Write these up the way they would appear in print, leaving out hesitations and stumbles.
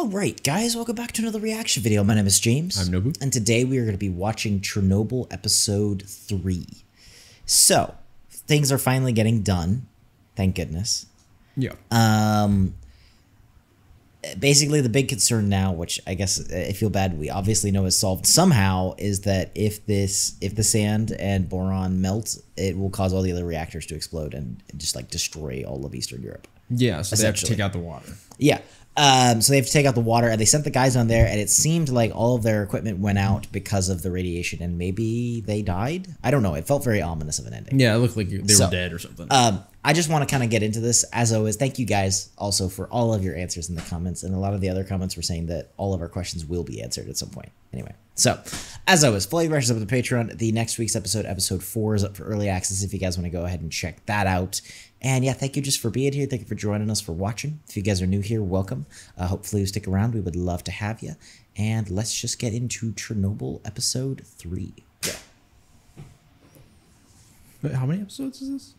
Alright guys, welcome back to another reaction video. My name is James. I'm Nobu. And today we are going to be watching Chernobyl episode 3. So, things are finally getting done. Thank goodness. Yeah. Basically the big concern now, which I guess I feel bad we obviously know is solved somehow, is that if the sand and boron melt, it will cause all the other reactors to explode and just like destroy all of Eastern Europe. Yeah, so they have to take out the water. Yeah. So they have to take out the water, and they sent the guys on there, and it seemed like all of their equipment went out because of the radiation, and maybe they died? I don't know. It felt very ominous of an ending. Yeah, it looked like they were dead or something. I just want to kind of get into this. As always, thank you guys also for all of your answers in the comments, and a lot of the other comments were saying that all of our questions will be answered at some point. Anyway, so as always, fully rushes up to the Patreon. The next week's episode 4, is up for early access if you guys want to go ahead and check that out. And yeah, thank you just for being here. Thank you for joining us, for watching. If you guys are new here, welcome. Hopefully you stick around. We would love to have you. And let's just get into Chernobyl episode 3. Yeah. Wait, how many episodes is this?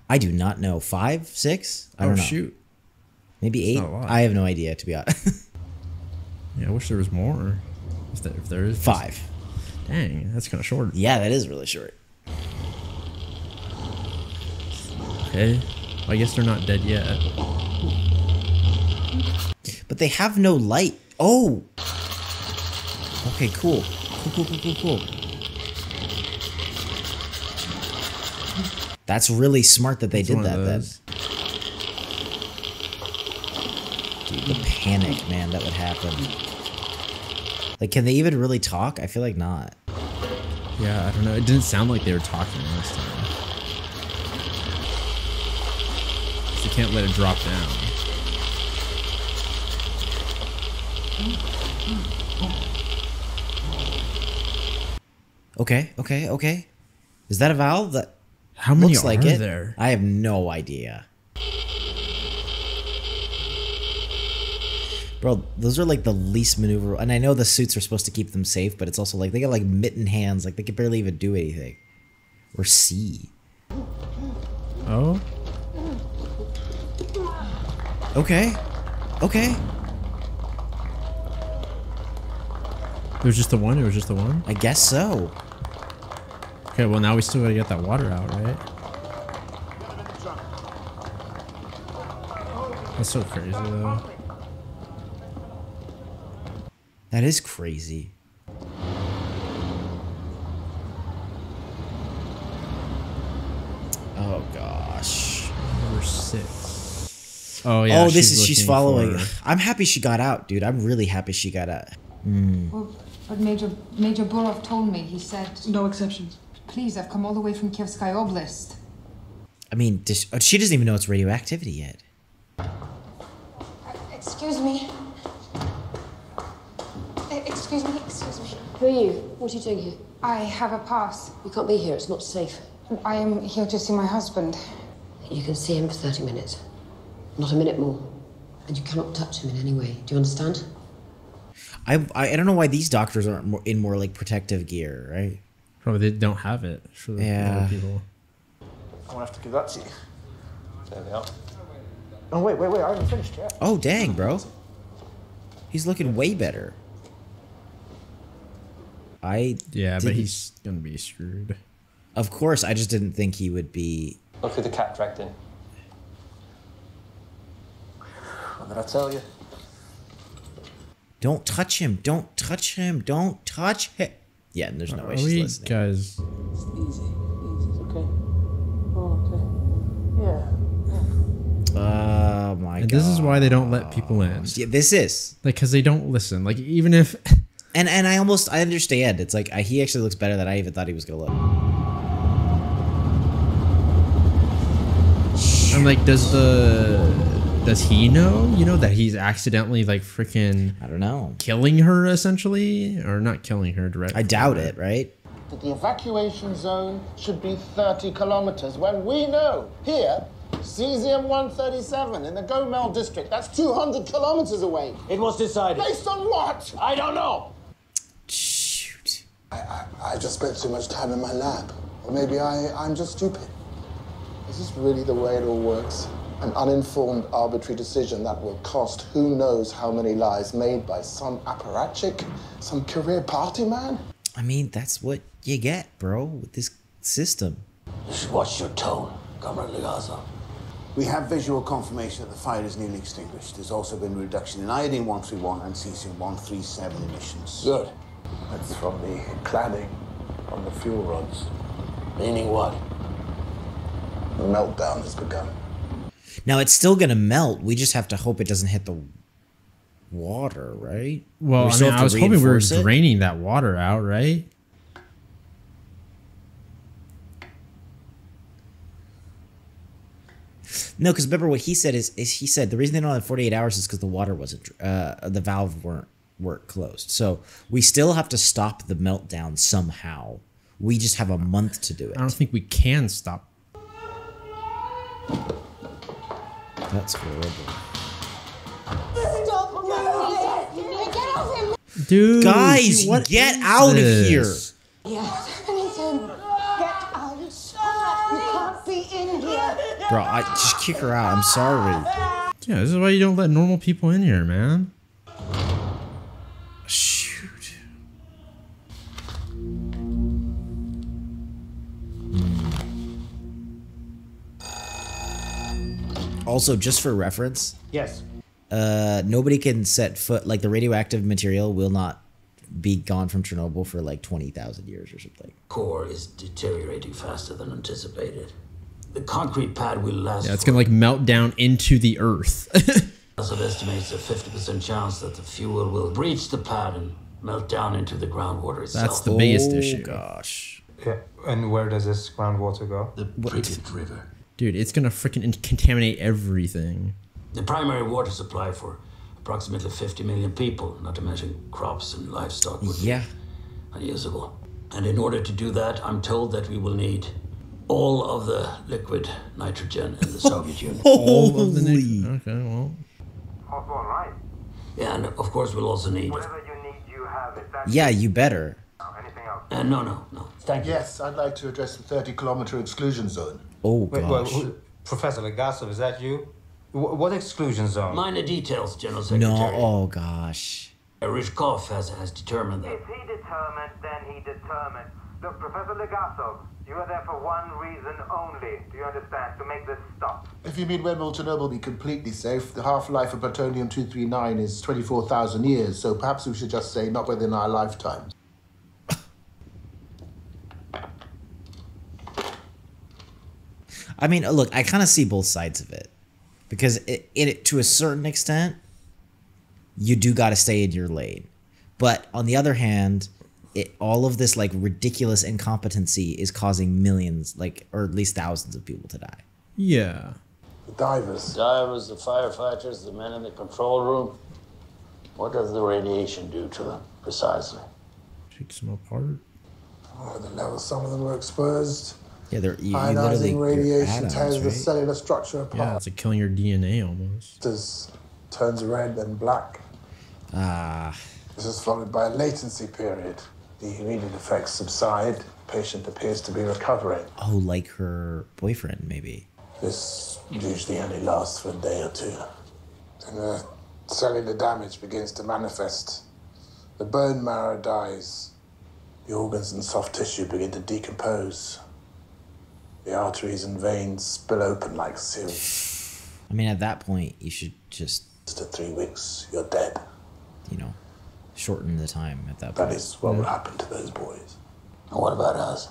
I do not know. 5, 6? I don't know. Shoot. Maybe 8? I have no idea, to be honest. Yeah, I wish there was more. If there is. 5. Dang, that's kind of short. Yeah, that is really short. Okay. Well, I guess they're not dead yet. But they have no light. Oh! Okay, cool. Cool. That's really smart that they did that then. Dude, the panic, man, that would happen. Like, can they even really talk? I feel like not. Yeah, I don't know. It didn't sound like they were talking last time. You can't let it drop down. Okay. Is that a valve? That how many looks are like there? I have no idea. Bro, those are like the least maneuverable. And I know the suits are supposed to keep them safe, but it's also like they got like mitten hands. Like they could barely even do anything. Or see. Oh? Okay. It was just the one? It was just the one? I guess so. Okay, well now we still gotta get that water out, right? That's so crazy though. That is crazy. Oh gosh. Number 6. Oh yeah. Oh, she's following. I'm happy she got out, dude. I'm really happy she got out. Well, but Major Burov told me. He said no exceptions. Please, I've come all the way from Kievsky Oblast. I mean, she doesn't even know it's radioactivity yet. Excuse me. Excuse me. Who are you? What are you doing here? I have a pass. You can't be here, it's not safe. I am here to see my husband. You can see him for 30 minutes. Not a minute more. And you cannot touch him in any way. Do you understand? I don't know why these doctors aren't in more like protective gear, right? Probably they don't have it for the other people. I'm gonna have to give that to you. There we are. Oh wait, I haven't finished yet. Oh dang, bro. He's looking way better. Yeah, but he's gonna be screwed. Of course, I just didn't think he would be. Look who the cat dragged in. What did I tell you? Don't touch him. Don't touch him. Don't touch him. Yeah, and there's no way she's listening. Guys. It's easy. It's okay. Oh, okay. Yeah. Oh my god. This is why they don't let people in. Yeah, this is. Like, because they don't listen. Like, even if. And I understand. It's like he actually looks better than I even thought he was gonna look. I'm like, does he know? You know that he's accidentally like freaking. I don't know. Killing her essentially, or not killing her directly. I doubt it, right? That the evacuation zone should be 30 kilometers when we know here, cesium-137 in the Gomel district, that's 200 kilometers away. It was decided. Based on what? I don't know. Shoot. I just spent too much time in my lab. Or maybe I'm just stupid. Is this really the way it all works? An uninformed, arbitrary decision that will cost who knows how many lives made by some apparatchik, some career party man? I mean, that's what you get, bro, with this system. You should watch your tone, Comrade Legazo. We have visual confirmation that the fire is nearly extinguished. There's also been a reduction in iodine-131 and cesium-137 emissions. Good. That's from the cladding on the fuel rods. Meaning what? The meltdown has begun. Now, it's still going to melt. We just have to hope it doesn't hit the water, right? Well, We I still mean, have I to was hoping we were reinforce it? draining that water out, right? No, because remember what he said is he said the reason they don't have 48 hours is because the water wasn't, the valve weren't closed. So we still have to stop the meltdown somehow. We just have a month to do it. I don't think we can stop. That's horrible. Stop moving! Get off him! Dude, Guys, what get is out of this? here. Yes, Nathan, get out. You can't be in here. Bro, I just kick her out. I'm sorry. Yeah, this is why you don't let normal people in here, man. Shoot. Also, just for reference, Yes. nobody can set foot, like the radioactive material will not be gone from Chernobyl for like 20,000 years or something. Core is deteriorating faster than anticipated. The concrete pad will last. Yeah, it's gonna like melt down into the earth. It estimates a 50% chance that the fuel will breach the pad and melt down into the groundwater itself. That's the biggest Oh, issue. gosh. Yeah, and where does this groundwater go? The Pripyat River. Dude, it's gonna freaking contaminate everything. The primary water supply for approximately 50 million people, not to mention crops and livestock, would be Yeah. unusable. And in order to do that, I'm told that we will need all of the liquid nitrogen in the Soviet Union. All of the Holy. Okay, well. Osborne, right? Yeah, and of course we'll also need... Whatever you need, you have it. That's Yeah, you better. anything else? No. Thank you. Yes, I'd like to address the 30-kilometer exclusion zone. Oh, Wait, gosh. Professor Legasov, is that you? What exclusion zone? Minor details, General Secretary. No, oh, gosh. Ryzhkov has determined that. If he determined, then he determined. Look, Professor Legasov, you are there for one reason only. Do you understand? To make this stop. If you mean when will Chernobyl be completely safe, the half-life of plutonium-239 is 24,000 years, so perhaps we should just say not within our lifetimes. I mean, look, I kind of see both sides of it. Because it to a certain extent, you do got to stay in your lane. But on the other hand, all of this like ridiculous incompetency is causing millions, like, or at least thousands of people to die. Yeah. The divers. Divers, the firefighters, the men in the control room. What does the radiation do to them, precisely? Takes them apart. Oh, the level some of them were exposed. Yeah, you literally Ionizing radiation atoms, tears the right? cellular structure Yeah, apart. it's like killing your DNA almost. This turns red and black. Ah, This is followed by a latency period. The immediate effects subside. Patient appears to be recovering. oh, like her boyfriend, maybe. This usually only lasts for a day or two. Then the cellular damage begins to manifest. The bone marrow dies. The organs and soft tissue begin to decompose. The arteries and veins spill open like sewage. I mean, at that point, you should just, After 3 weeks, you're dead. shorten the time at that point. That is what will happen to those boys. And what about us?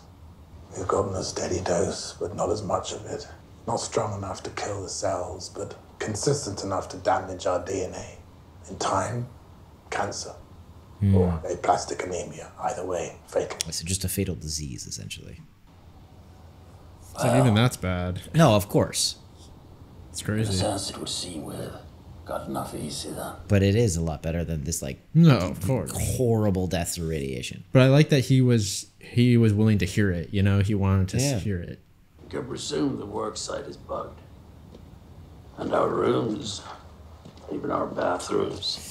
We've gotten a steady dose, but not as much of it. Not strong enough to kill the cells, but consistent enough to damage our DNA. In time, cancer. Or aplastic anemia. Either way, fatal. So just a fatal disease, essentially. So even that's bad. No, of course. It's In a crazy. sense, it would seem we've gotten off easy then. But it is a lot better than this, like, No, of course. horrible deaths of radiation. But I like that he was willing to hear it. You know, he wanted to Yeah. hear it. You can presume the work site is bugged. And our rooms, even our bathrooms.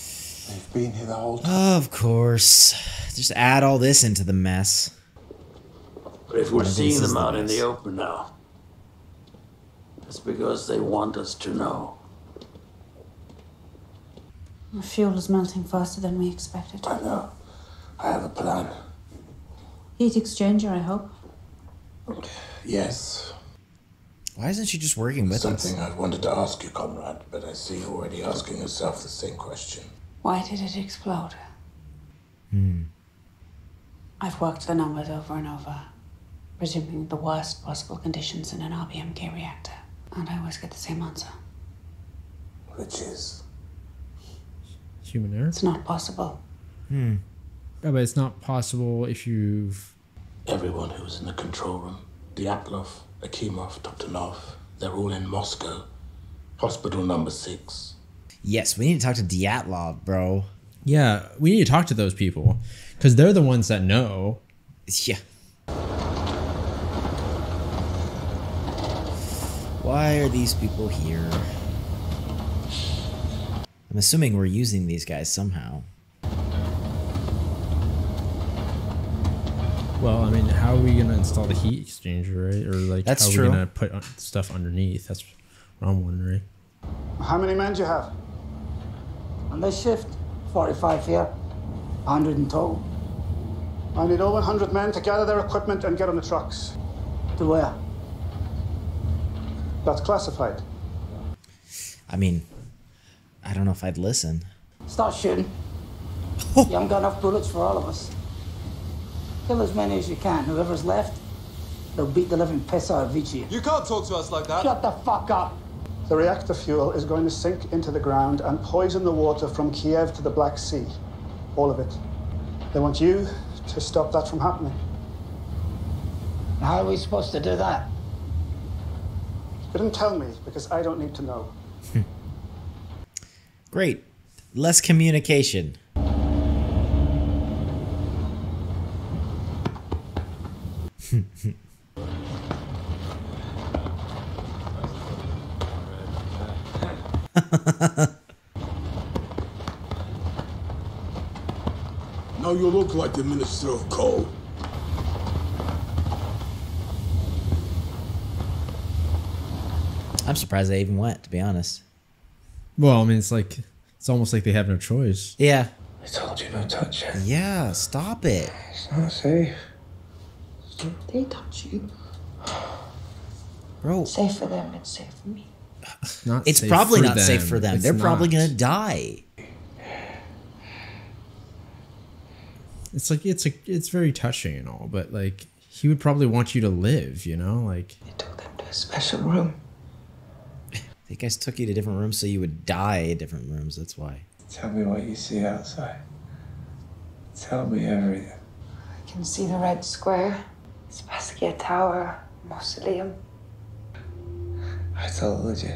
They've been here the whole time. Of course. Just add all this into the mess. But if we're One of these seeing is them the out in best. the open now, It's because they want us to know. The fuel is melting faster than we expected. I know. I have a plan. Heat exchanger, I hope. Yes. Why isn't she just working with us? Something I wanted to ask you, Conrad, but I see you're already asking yourself the same question. Why did it explode? I've worked the numbers over and over, presuming the worst possible conditions in an RBMK reactor, and I always get the same answer. Which is? Human error? It's not possible. Yeah, but it's not possible if you've... Everyone who was in the control room, Dyatlov, Akimov, Dr. Nov, they're all in Moscow. Hospital number 6. Yes, we need to talk to Dyatlov, bro. Yeah, we need to talk to those people, because they're the ones that know. Yeah. Why are these people here? I'm assuming we're using these guys somehow. Well, I mean, how are we going to install the heat exchanger, right? Or like, That's how are true. we going to put stuff underneath? That's what I'm wondering. How many men do you have? On this shift, 45 here, 100 in total. I need all 100 men to gather their equipment and get on the trucks. To where? That's classified. I mean, I don't know if I'd listen. Start shooting. You haven't got enough bullets for all of us. Kill as many as you can. Whoever's left, they'll beat the living piss out of each of you. You can't talk to us like that. Shut the fuck up. The reactor fuel is going to sink into the ground and poison the water from Kiev to the Black Sea. All of it. They want you to stop that from happening. How are we supposed to do that? You didn't tell me because I don't need to know. Great. Less communication. Now you look like the Minister of Coal. I'm surprised they even went, to be honest. Well, I mean, it's almost like they have no choice. Yeah. I told you no touch. Yeah, stop it. It's not safe. They touch you. Bro. Safe for them, it's safe for me. Not It's safe probably for not safe for them. It's They're probably not. going to die. It's very touching and all, but like he would probably want you to live, you know, like They took them to a special room. You guys took you to different rooms so you would die in different rooms. That's why. Tell me what you see outside. Tell me everything. I can see the red square, Spaskia Tower, Mausoleum. I told you.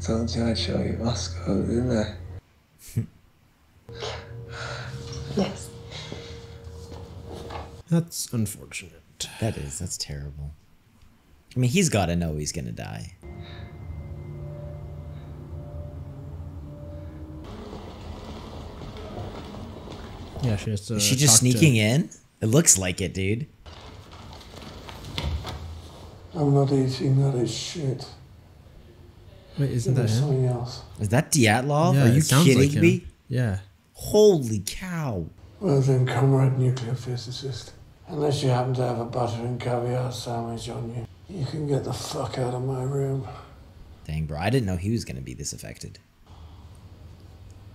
Told you I'd show you Moscow, didn't I? Yes. that's unfortunate. That is. That's terrible. I mean, he's got to know he's going to die. Yeah, she has to. Is she just talk sneaking to, in? It looks like it, dude. I'm not eating that is shit. Wait, isn't Give me that him? something else. Is that Dyatlov? Yeah, Are you it sounds kidding like him. me? Yeah. Holy cow. Well then, comrade nuclear physicist. Unless you happen to have a butter and caviar sandwich on you, you can get the fuck out of my room. Dang, bro. I didn't know he was going to be this affected.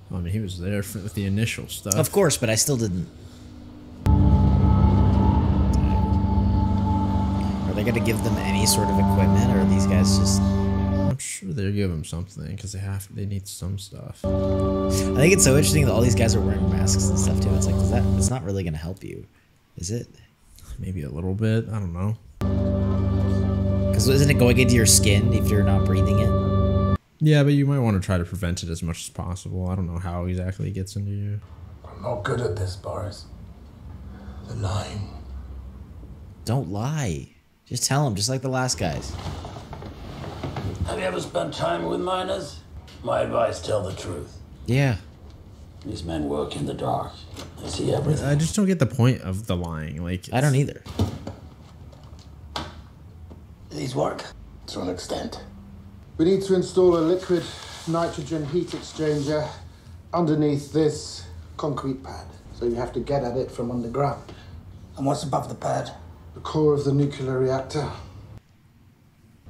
Well, I mean, he was there with the initial stuff. Of course, but I still didn't. Are they going to give them any sort of equipment, or are these guys just... I'm sure they'll give him something because they need some stuff. I think it's so interesting that all these guys are wearing masks and stuff too. It's like, it's not really going to help you, is it? Maybe a little bit. I don't know. Because isn't it going into your skin if you're not breathing it? Yeah, but you might want to try to prevent it as much as possible. I don't know how exactly it gets into you. I'm not good at this, Boris. The lying. Don't lie. Just tell them, just like the last guys. Have you ever spent time with miners? My advice, tell the truth. Yeah. These men work in the dark. They see everything. I just don't get the point of the lying. Like, I don't either. These work? to an extent. We need to install a liquid nitrogen heat exchanger underneath this concrete pad. So you have to get at it from underground. And what's above the pad? The core of the nuclear reactor.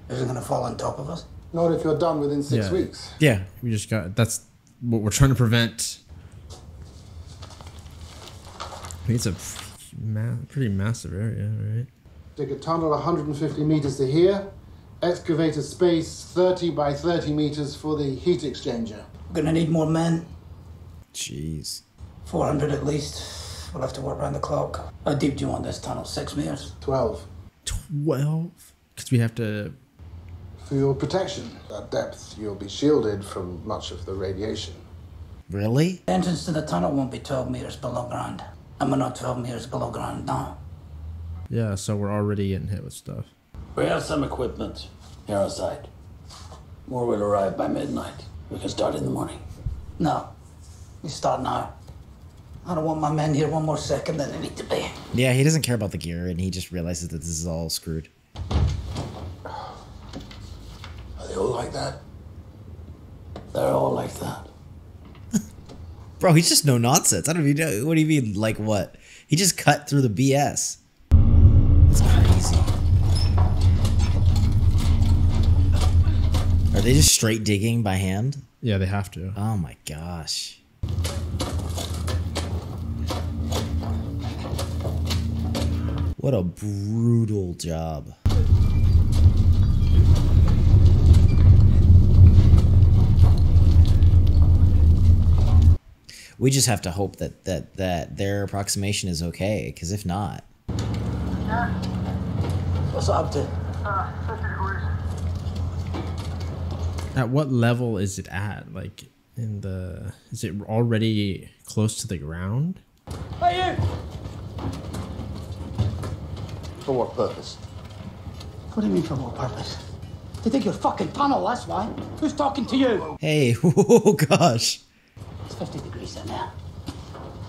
Is it going to fall on top of us? Not if you're done within 6 Yeah. weeks. Yeah, we just got. That's what we're trying to prevent. I mean, it's a pretty massive area, right? Dig a tunnel 150 meters to here. Excavate a space 30 by 30 meters for the heat exchanger. We're going to need more men. Jeez. 400 at least. We'll have to work around the clock. How deep do you want this tunnel? 6 meters? 12. 12? Because we have to... For your protection. At depth, you'll be shielded from much of the radiation. Really? The entrance to the tunnel won't be 12 meters below ground. And we're not 12 meters below ground now. Yeah, so we're already getting hit with stuff. We have some equipment here outside. More will arrive by midnight. We can start in the morning. No. We start now. I don't want my men here one more second than they need to be. Yeah, he doesn't care about the gear, and he just realizes that this is all screwed. Are they all like that? They're all like that. Bro, he's just no nonsense. I don't even know. What do you mean, like what? He just cut through the BS. That's crazy. Are they just straight digging by hand? Yeah, they have to. Oh my gosh. What a brutal job. We just have to hope that their approximation is okay, because if not... What's up to? At what level is it at? Like, in the... Is it already close to the ground? Hey, you! For what purpose? What do you mean for what purpose? To dig your fucking tunnel, that's why. Who's talking to you? Hey, oh gosh. It's 50 degrees in there.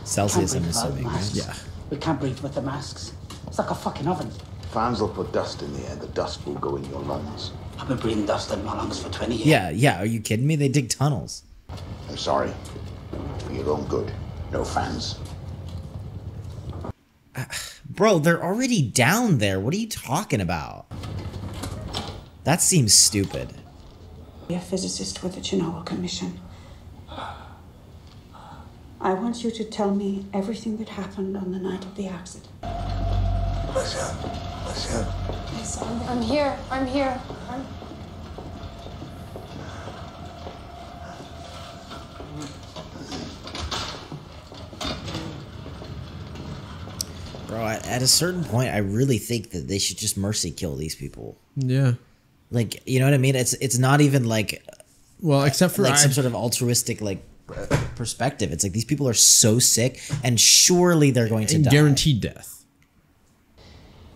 Celsius, Can't I'm breathe without assuming, right? masks. Yeah. We can't breathe with the masks. It's like a fucking oven. Fans will put dust in the air. The dust will go in your lungs. I've been breathing dust in my lungs for 20 years. Yeah, are you kidding me? They dig tunnels. I'm sorry. For your own good. No fans. Bro, they're already down there. What are you talking about? That seems stupid. Be a physicist with the Genoa Commission. I want you to tell me everything that happened on the night of the accident. Yes, I'm here. I'm here. Bro, at a certain point, I really think that they should just mercy kill these people. Yeah. Like, you know what I mean? It's not even like... Well, except for... like some sort of altruistic, like, perspective. It's like these people are so sick, and surely they're going to die. Guaranteed death.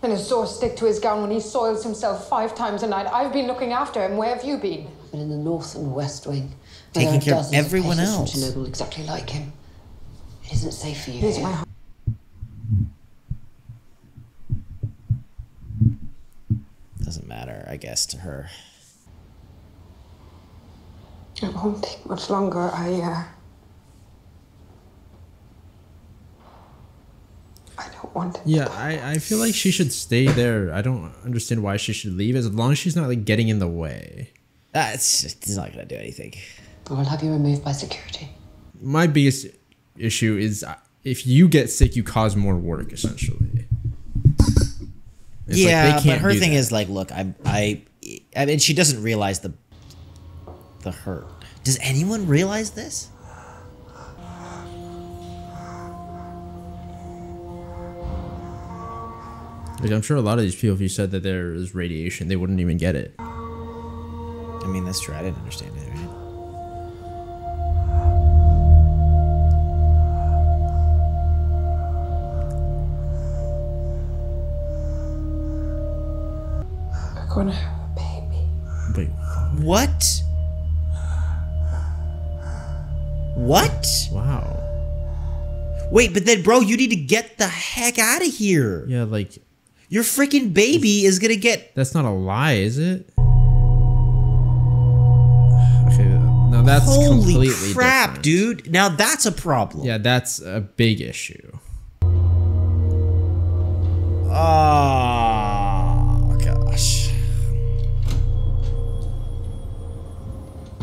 And a sore stick to his gown when he soils himself 5 times a night. I've been looking after him. Where have you been? I've been in the north and west wing. Taking care of everyone patients else. From Chernobyl exactly like him. It isn't safe for you Here's here. my Doesn't matter, I guess, to her. It won't take much longer. I don't want it. Yeah, I feel like she should stay there. I don't understand why she should leave, as long as she's not like getting in the way. It's not gonna do anything. I will have you removed by security. My biggest issue is if you get sick, you cause more work, essentially. It's Yeah, like they but can't her do thing that. is like, look, I mean, she doesn't realize the hurt. Does anyone realize this? Like, I'm sure a lot of these people, if you said that there is radiation, they wouldn't even get it. I mean, that's true. I didn't understand it, right? We're gonna have a baby. Wait, what? What? Wow. Wait, but then, bro, you need to get the heck out of here. Yeah, like... Your freaking baby is gonna get... That's not a lie, is it? that's Holy completely crap, different. dude. Now that's a problem. Yeah, that's a big issue. Oh, gosh.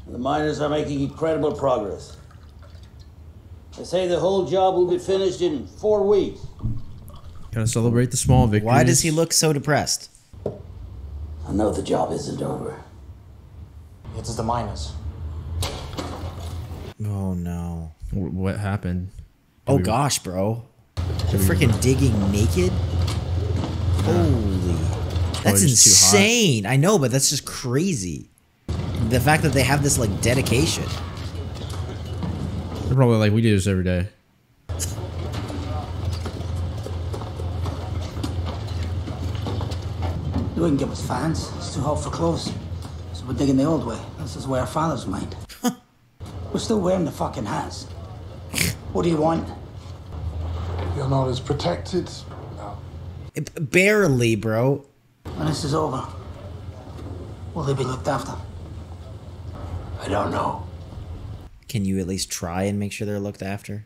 The miners are making incredible progress. They say the whole job will be finished in 4 weeks. Gotta celebrate the small victories. Why does he look so depressed? I know the job isn't over. It's the miners. Oh, no. What happened? Oh, gosh, bro. They're freaking digging naked? Holy. That's it's too hot. insane. I know, but that's just crazy. The fact that they have this, like, dedication. They're probably like, we do this every day. We can give us fans. It's too hot for clothes. So we're digging the old way. This is where our fathers mined. We're still wearing the fucking hats. What do you want? You're not as protected. No. Barely, bro. When this is over, will they be looked after? I don't know. Can you at least try and make sure they're looked after?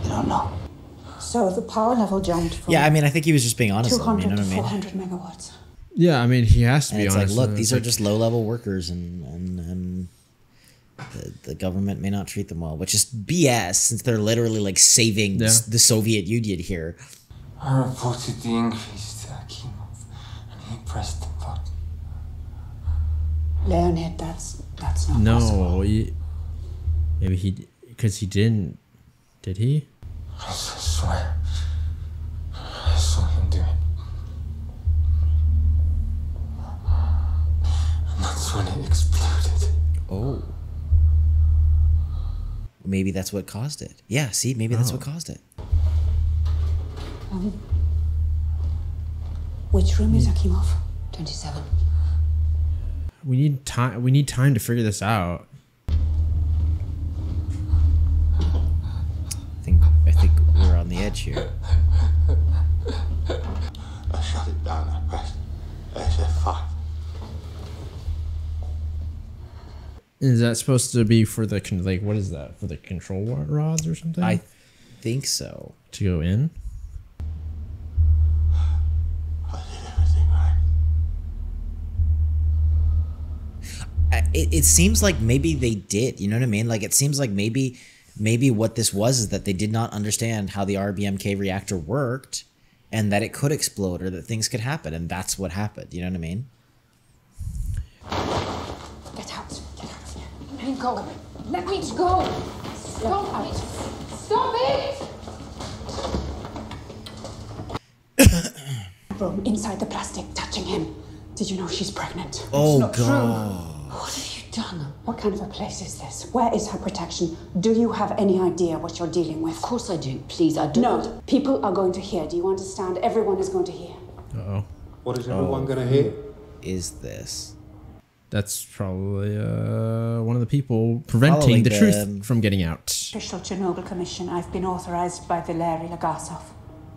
I don't know. So the power level jumped from Yeah, I mean, I think he was just being honest. 200 you know to what I mean? 400 megawatts. Yeah, I mean, he has to And be it's honest. like, look, these are just low-level workers, and the government may not treat them well, which is BS, since they're literally like saving the Soviet Union here. I reported the increase to Akimov, and he pressed the button. Leonid, that's not possible. No, maybe he, because he didn't. Did he? I swear. I saw him do it. And that's when it exploded. Oh. Maybe that's what caused it. Yeah, see, maybe that's what caused it. Which room is Akimov? 27. We need time. We need time to figure this out. I think we're on the edge here. I shut it down. I pressed SF5. Is that supposed to be for the like? What is that for the control rods or something? I think so. To go in. It seems like maybe they did. You know what I mean? Like it seems like maybe what this was is that they did not understand how the RBMK reactor worked, and that it could explode or that things could happen, and that's what happened. You know what I mean? Get out. Get out of here. Let me go. Let me go. Stop it. Stop it. Room inside the plastic, touching him. Did you know she's pregnant? Oh, It's not God. true. What have you done? What kind of a place is this? Where is her protection? Do you have any idea what you're dealing with? Of course I do. Please, I do. No, people are going to hear. Do you understand? Everyone is going to hear. Uh-oh. What is everyone gonna hear? Is this? That's probably one of the people preventing Following the them. truth from getting out. Official Chernobyl Commission. I've been authorized by Valery Legasov.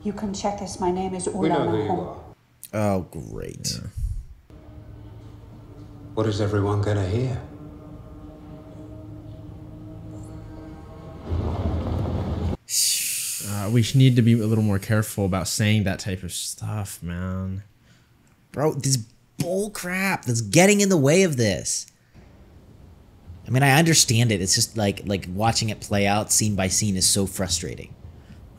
You can check this. My name is We know who Ulana you Holm. are. Oh, great. What is everyone gonna hear? We need to be a little more careful about saying that type of stuff, man. Bro, this bull crap that's getting in the way of this. I mean, I understand it. It's just like watching it play out scene by scene is so frustrating.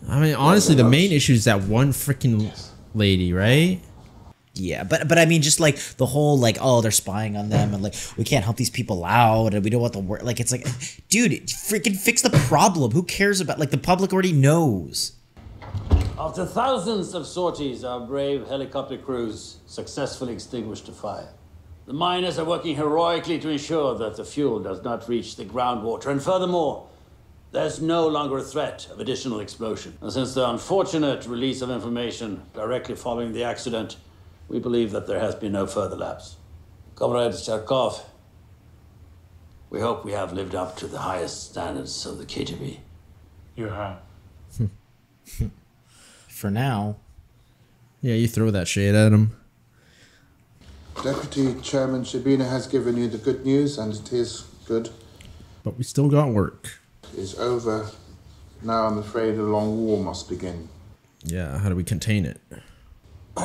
I mean, honestly, the main issue is that one freaking lady, right? Yeah, but I mean, just like the whole like, oh, they're spying on them, and like we can't help these people out, and we don't want the work. Like it's like, dude, freaking fix the problem. Who cares about like the public already knows. After thousands of sorties, our brave helicopter crews successfully extinguished the fire. The miners are working heroically to ensure that the fuel does not reach the groundwater, and furthermore, there's no longer a threat of additional explosion. And since the unfortunate release of information directly following the accident, we believe that there has been no further lapse. Comrade Charkov, we hope we have lived up to the highest standards of the KGB. You have. For now. Yeah, you throw that shade at him. Deputy Chairman Shabina has given you the good news, and it is good. But we still got work. It is over. Now I'm afraid a long war must begin. Yeah, how do we contain it?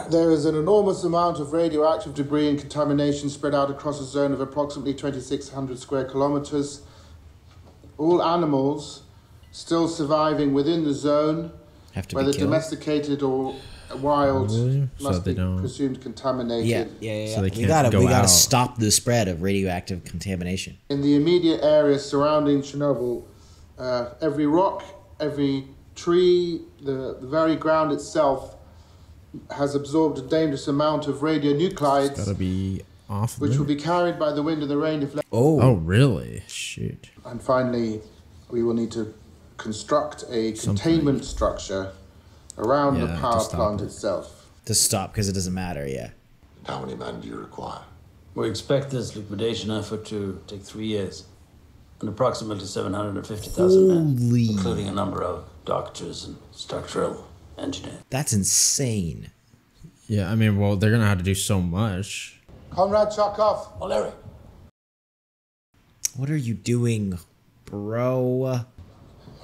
There is an enormous amount of radioactive debris and contamination spread out across a zone of approximately 2,600 square kilometers. All animals still surviving within the zone, whether domesticated or wild, must be presumed contaminated. Yeah. So they we can't go gotta out. stop the spread of radioactive contamination. In the immediate area surrounding Chernobyl, every rock, every tree, the very ground itself has absorbed a dangerous amount of radionuclides. Gotta be off. Which will be carried by the wind and the rain if left. Oh, really? Shoot. And finally, we will need to construct a containment structure around the power plant itself. To stop, because it doesn't matter, yeah. How many men do you require? We expect this liquidation effort to take 3 years and approximately 750,000 men, including a number of doctors and structural engineers. That's insane. Yeah, I mean, well, they're gonna have to do so much. Comrade Chakov. Larry. What are you doing, bro?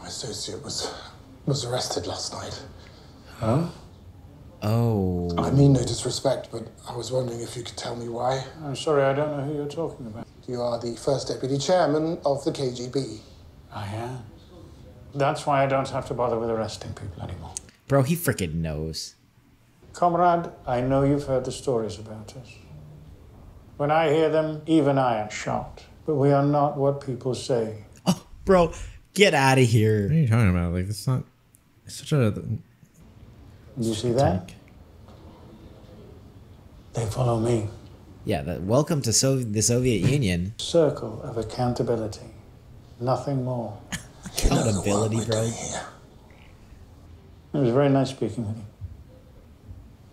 My associate was arrested last night. Huh? Oh. I mean no disrespect, but I was wondering if you could tell me why. I'm sorry, I don't know who you're talking about. You are the first deputy chairman of the KGB. I am. That's why I don't have to bother with arresting people anymore. Bro, he freaking knows. Comrade, I know you've heard the stories about us. When I hear them, even I am shocked. But we are not what people say. Oh, bro, get out of here. What are you talking about? Like, it's not... It's such a... You see that? They follow me. Yeah, welcome to the Soviet Union. Circle of accountability. Nothing more. Accountability, bro. It was very nice speaking with you.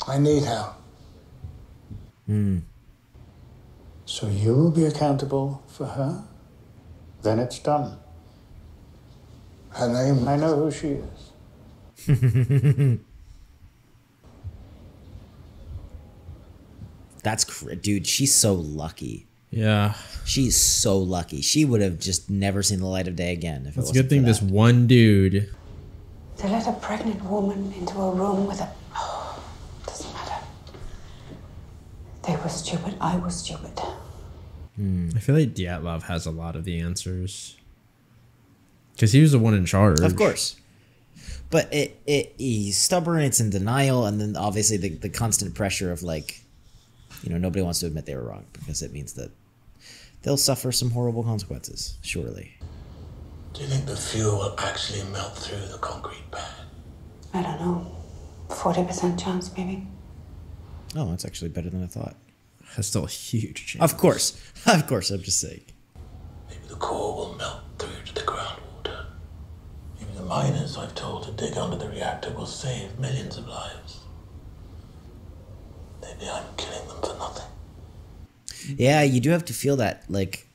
I need help. So you will be accountable for her? Then it's done. Her name? I know who she is. That's dude, she's so lucky. Yeah. She's so lucky. She would have just never seen the light of day again if it It's a wasn't good thing for this that. one dude... They let a pregnant woman into a room with a... Oh, doesn't matter. They were stupid. I was stupid. I feel like Dyatlov has a lot of the answers. Because he was the one in charge. Of course. But he's stubborn, it's in denial, and then obviously the constant pressure of like, you know, nobody wants to admit they were wrong because it means that they'll suffer some horrible consequences, surely. Do you think the fuel will actually melt through the concrete pad? I don't know. 40% chance, maybe. Oh, that's actually better than I thought. That's still a huge chance. Of course. Of course, I'm just saying. Maybe the core will melt through to the groundwater. Maybe the miners I've told to dig under the reactor will save millions of lives. Maybe I'm killing them for nothing. Yeah, you do have to feel that, like,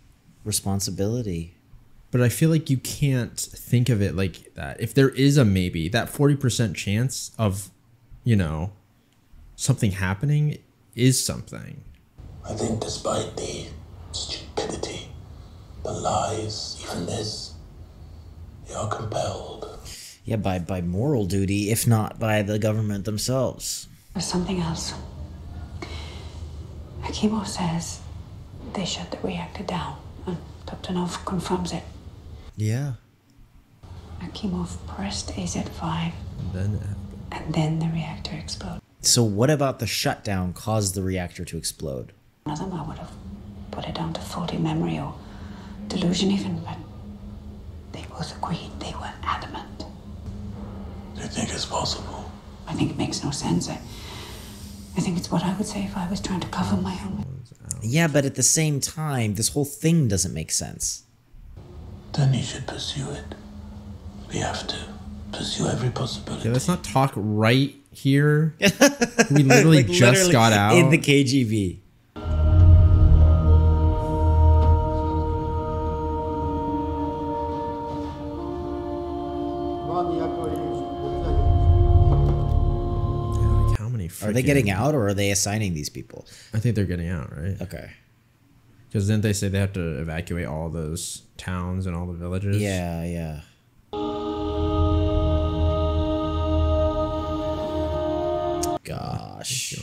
responsibility. But I feel like you can't think of it like that. If there is a maybe, that 40% chance of, you know, something happening is something. I think despite the stupidity, the lies, even this, you're compelled. Yeah, by moral duty, if not by the government themselves. There's something else. Akimov says they shut the reactor down, and Toptonov confirms it. Yeah. Akimov pressed AZ5, And then the reactor exploded. So what about the shutdown caused the reactor to explode? One of them I would have put it down to faulty memory or delusion even, but they both agreed. They were adamant. Do you think it's possible? I think it makes no sense. I think it's what I would say if I was trying to cover my own. Yeah, but at the same time, this whole thing doesn't make sense. Then you should pursue it. We have to pursue every possibility. Okay, let's not talk right here. We literally Like, just literally got out. in the KGB. Like, how many Are Are they getting out, or are they assigning these people? I think they're getting out, right? Okay. Because didn't they say they have to evacuate all those towns and all the villages? Yeah, yeah. Gosh.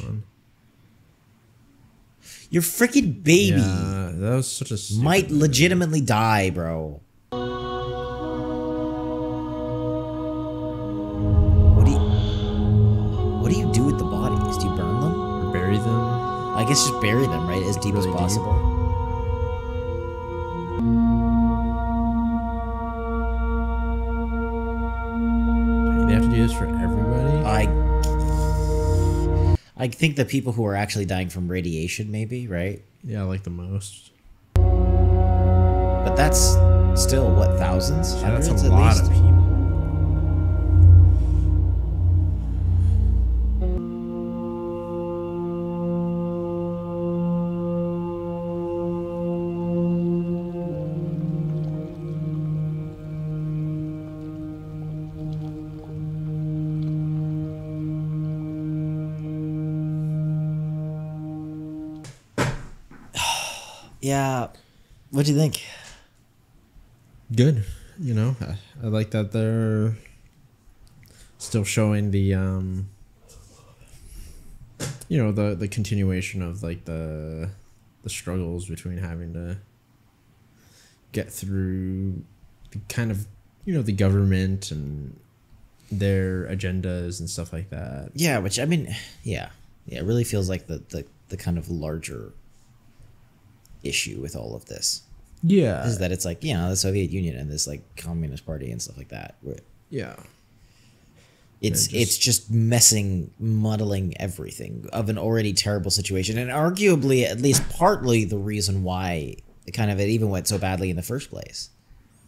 Your freaking baby that was such a might legitimately die, bro. What do you do with the bodies? Do you burn them? Or bury them? I guess just bury them, right? As deep as possible. They have to do this for everybody? I think the people who are actually dying from radiation, maybe, right? Yeah, like the most. But that's still, what, thousands? Yeah, that's Hundreds a at lot least? of people. Yeah. What do you think? Good. You know, I like that they're still showing the you know, the continuation of like the struggles between having to get through the kind of, you know, the government and their agendas and stuff like that. Yeah, which I mean, yeah, it really feels like the kind of larger issue with all of this. Yeah, is that it's like, you know, the Soviet Union and this like Communist Party and stuff like that. Yeah, it's just muddling everything of an already terrible situation, and arguably at least partly the reason why it even went so badly in the first place.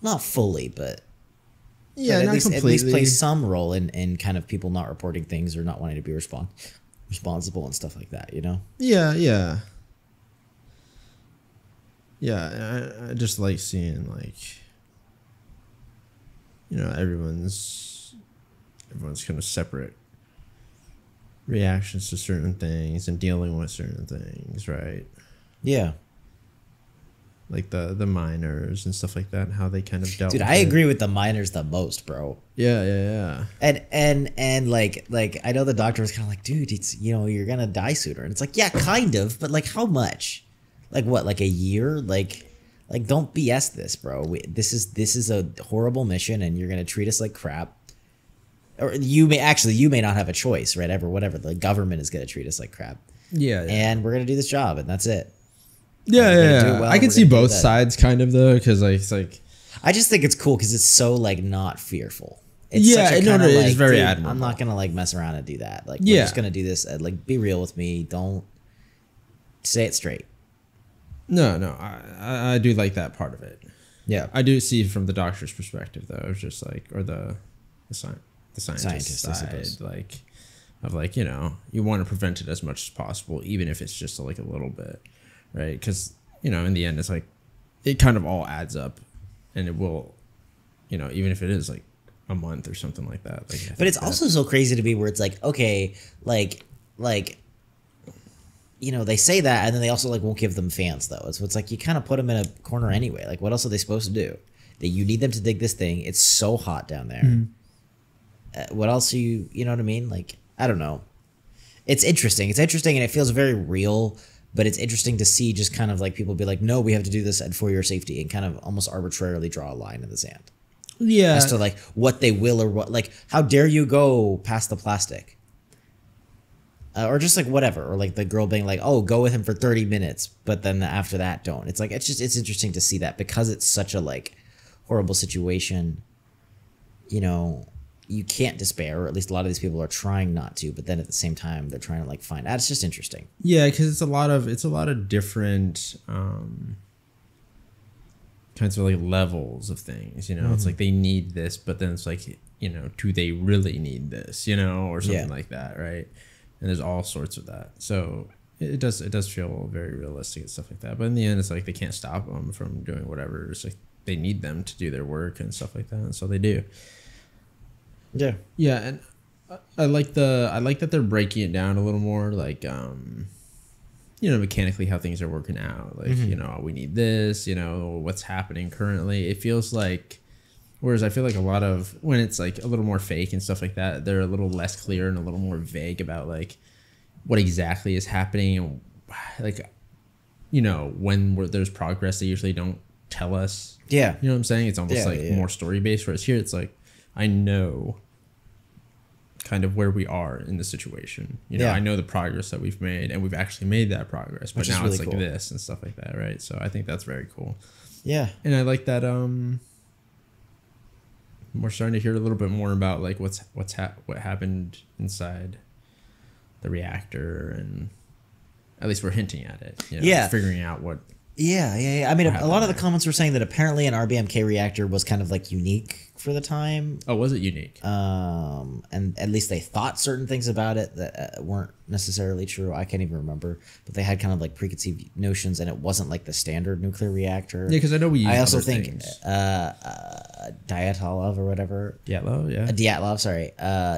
Not fully, but yeah, at least plays some role in kind of people not reporting things or not wanting to be responsible and stuff like that, you know? Yeah. I just like seeing, like, you know, everyone's kind of separate reactions to certain things and dealing with certain things, right? Yeah. Like the miners and stuff like that, and how they kind of dealt Dude, with I it. agree with the miners the most, bro. Yeah. And like I know the doctor was kind of like, dude, it's, you know, you're gonna die sooner. And it's like, yeah, kind of, but like how much? Like what? Like a year? Like don't BS this, bro. This is a horrible mission, and you're gonna treat us like crap. Or you may not have a choice, right? Whatever. The government is gonna treat us like crap. Yeah. And we're gonna do this job, and that's it. Yeah. I can see both sides kind of though, because it's like I just think it's cool because it's so like not fearful. It's it's very dude, admirable. I'm not gonna like mess around and do that. Like we're just gonna do this. Like be real with me. Don't say it straight. No, I do like that part of it. Yeah, I do see from the doctor's perspective though. It's just like, or the scientist side, like of like, you know, you want to prevent it as much as possible, even if it's just like a little bit, right? Because, you know, in the end, it's like it kind of all adds up, and it will, you know, even if it is like a month or something like that. Like, but it's also so crazy to me where it's like, okay, like. You know, they say that, and then they also like won't give them fans though. So it's like you kind of put them in a corner anyway. Like, what else are they supposed to do? That you need them to dig this thing. It's so hot down there. What else are you? You know what I mean? Like, I don't know. It's interesting. It's interesting, and it feels very real. But it's interesting to see just kind of like people be like, no, we have to do this for your safety, and kind of almost arbitrarily draw a line in the sand. Yeah. As to like what they will or what, like, how dare you go past the plastic? Or just like whatever, or like the girl being like, oh, go with him for 30 minutes, but then after that don't. It's like, it's interesting to see that because it's such a like horrible situation, you know, you can't despair, or at least a lot of these people are trying not to, but then at the same time they're trying to like find out. It's just interesting. Yeah, because it's a lot of different kinds of like levels of things, you know. It's like they need this, but then it's like, you know, do they really need this, you know, or something like that, right? And there's all sorts of that. So it does feel very realistic and stuff like that. But in the end, it's like they can't stop them from doing whatever. It's like they need them to do their work and stuff like that. And so they do. Yeah. Yeah. And I like that they're breaking it down a little more, like mechanically how things are working out. Like, we need this, what's happening currently. It feels like, whereas I feel like a lot of when it's like a little more fake and stuff like that, they're a little less clear and a little more vague about like what exactly is happening. And like, when there's progress, they usually don't tell us. Yeah. You know what I'm saying? It's almost more story based, whereas here it's like, I know kind of where we are in the situation. I know the progress that we've made, and we've actually made that progress, but now it's like cool. This and stuff like that, right? So I think that's very cool. Yeah. And I like that we're starting to hear a little bit more about like what happened inside the reactor, and at least we're hinting at it. Figuring out what. Yeah. I mean, a lot of the comments were saying that apparently an RBMK reactor was kind of like unique for the time. Oh, was it unique? And at least they thought certain things about it that weren't necessarily true. I can't even remember, but they had kind of like preconceived notions, and it wasn't like the standard nuclear reactor. Yeah, because I know we use. I also think Dyatlov or whatever. Dyatlov, yeah. Dyatlov, sorry.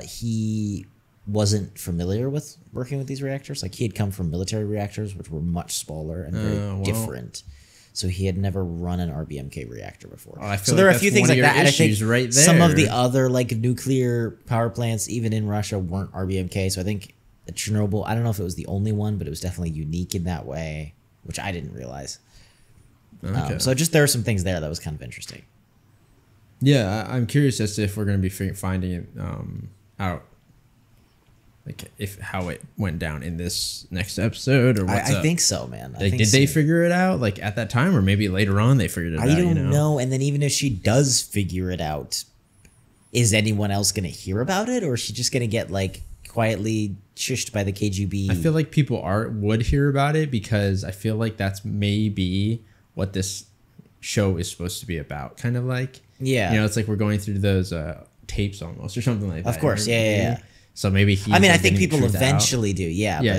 He wasn't familiar with working with these reactors. Like, he had come from military reactors, which were much smaller and very different. So he had never run an RBMK reactor before. So there are a few things like that. And I think right there. Some of the other like nuclear power plants, even in Russia, weren't RBMK. So I think Chernobyl, I don't know if it was the only one, but it was definitely unique in that way, which I didn't realize. Okay. So just there are some things there that was kind of interesting. Yeah, I'm curious as to if we're going to be finding it out. Like how it went down in this next episode, or what's I think so, man. Like, did they figure it out like at that time, or maybe later on they figured it out? I don't know. And then even if she does figure it out, is anyone else going to hear about it, or is she just going to get like quietly shushed by the KGB? I feel like people would hear about it, because I feel like that's maybe what this show is supposed to be about. Kind of like, it's like we're going through those tapes almost, or something like that. Of course, yeah. So maybe he. I mean, I think people eventually do,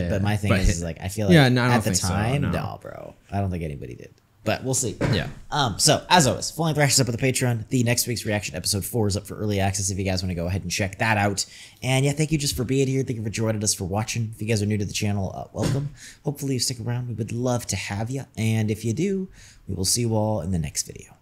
but my thing is like, I feel like at the time, no, bro, I don't think anybody did. But we'll see. Yeah. So as always, full length reactions up at the Patreon. The next week's reaction, episode 4, is up for early access if you guys want to go ahead and check that out. And yeah, thank you just for being here. Thank you for joining us, for watching. If you guys are new to the channel, welcome. Hopefully you stick around. We would love to have you. And if you do, we will see you all in the next video.